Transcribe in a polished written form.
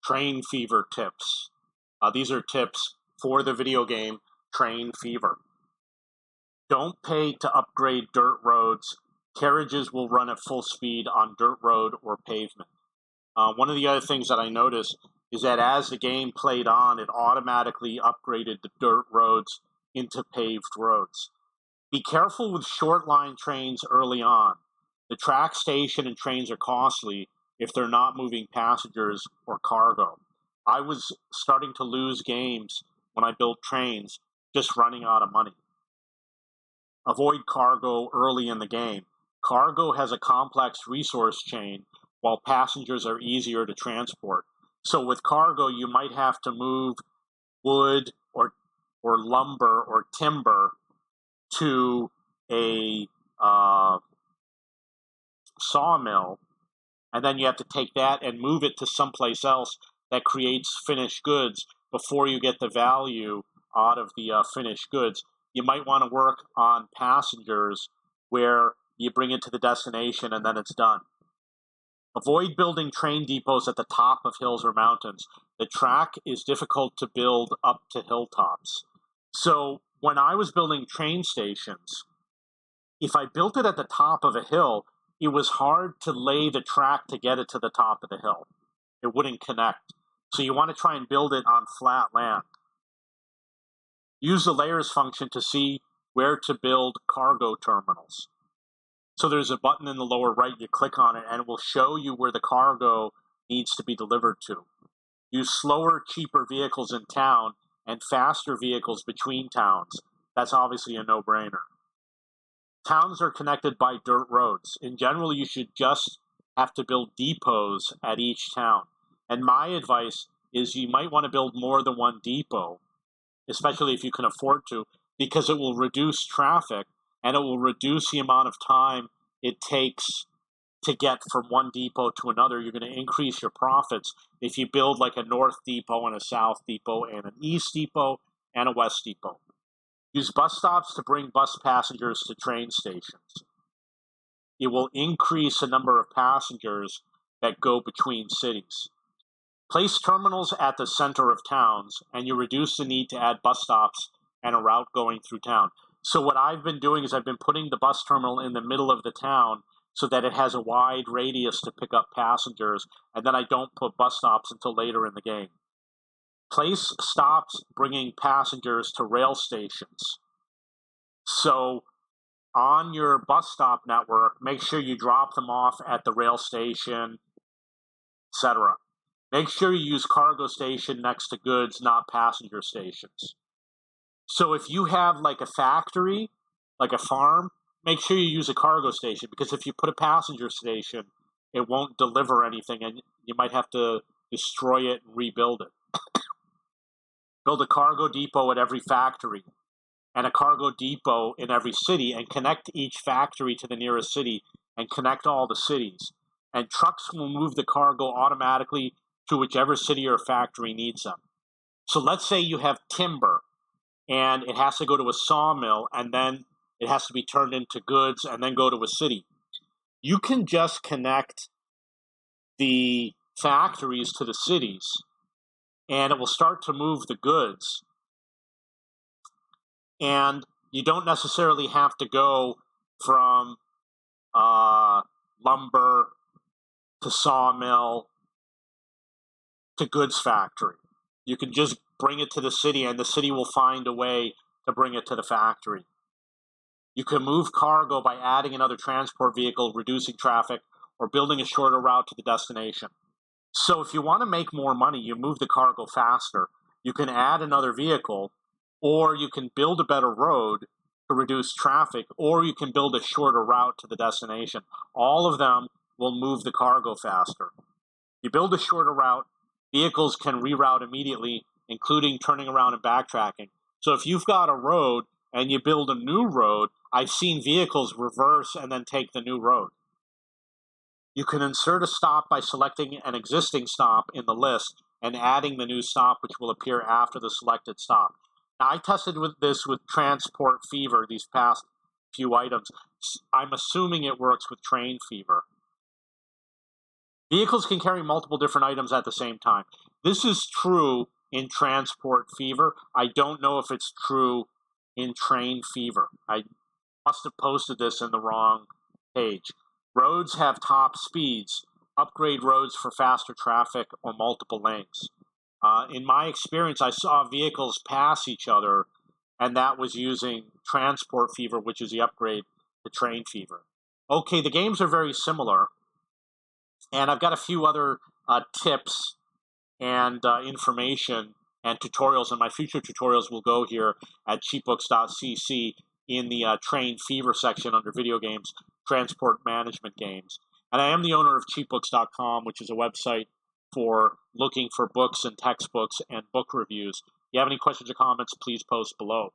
Train Fever tips. These are tips for the video game Train Fever. Don't pay to upgrade dirt roads. Carriages will run at full speed on dirt road or pavement. One of the other things that I noticed is that as the game played on, it automatically upgraded the dirt roads into paved roads. Be careful with short line trains early on. The track station and trains are costly if they're not moving passengers or cargo. I was starting to lose games when I built trains, just running out of money. Avoid cargo early in the game. Cargo has a complex resource chain, while passengers are easier to transport. So with cargo, you might have to move wood or lumber or timber to a sawmill, and then you have to take that and move it to someplace else that creates finished goods before you get the value out of the finished goods. You might want to work on passengers where you bring it to the destination and then it's done. Avoid building train depots at the top of hills or mountains. The track is difficult to build up to hilltops. So when I was building train stations, if I built it at the top of a hill, it was hard to lay the track to get it to the top of the hill. It wouldn't connect. So you want to try and build it on flat land. Use the layers function to see where to build cargo terminals. So there's a button in the lower right, you click on it, and it will show you where the cargo needs to be delivered to. Use slower, cheaper vehicles in town and faster vehicles between towns. That's obviously a no-brainer. Towns are connected by dirt roads. In general, you should just have to build depots at each town. And my advice is you might want to build more than one depot, especially if you can afford to, because it will reduce traffic and it will reduce the amount of time it takes to get from one depot to another. You're going to increase your profits if you build like a north depot and a south depot and an east depot and a west depot. Use bus stops to bring bus passengers to train stations. It will increase the number of passengers that go between cities. Place terminals at the center of towns, and you reduce the need to add bus stops and a route going through town. So what I've been doing is I've been putting the bus terminal in the middle of the town so that it has a wide radius to pick up passengers, and then I don't put bus stops until later in the game. Place stops bringing passengers to rail stations. So on your bus stop network, make sure you drop them off at the rail station, etc. Make sure you use cargo station next to goods, not passenger stations. So if you have like a factory, like a farm, make sure you use a cargo station, because if you put a passenger station, it won't deliver anything and you might have to destroy it and rebuild it. Build a cargo depot at every factory and a cargo depot in every city, and connect each factory to the nearest city and connect all the cities. And trucks will move the cargo automatically to whichever city or factory needs them. So let's say you have timber and it has to go to a sawmill and then it has to be turned into goods and then go to a city. You can just connect the factories to the cities and it will start to move the goods. And you don't necessarily have to go from lumber to sawmill to goods factory. You can just bring it to the city and the city will find a way to bring it to the factory. You can move cargo by adding another transport vehicle, reducing traffic, or building a shorter route to the destination. So if you want to make more money, you move the cargo faster. You can add another vehicle, or you can build a better road to reduce traffic, or you can build a shorter route to the destination. All of them will move the cargo faster. You build a shorter route, vehicles can reroute immediately, including turning around and backtracking. So if you've got a road and you build a new road, I've seen vehicles reverse and then take the new road. You can insert a stop by selecting an existing stop in the list and adding the new stop, which will appear after the selected stop. Now, I tested this with Transport Fever, these past few items. I'm assuming it works with Train Fever. Vehicles can carry multiple different items at the same time. This is true in Transport Fever. I don't know if it's true in Train Fever. I must have posted this in the wrong page. Roads have top speeds. Upgrade roads for faster traffic or multiple lanes. In my experience, I saw vehicles pass each other, and that was using Transport Fever, which is the upgrade to Train Fever. Okay, the games are very similar, and I've got a few other tips and information and tutorials, and my future tutorials will go here at cheapbooks.cc in the Train Fever section under video games, transport management games. And I am the owner of cheapbooks.com, which is a website for looking for books and textbooks and book reviews. If you have any questions or comments, please post below.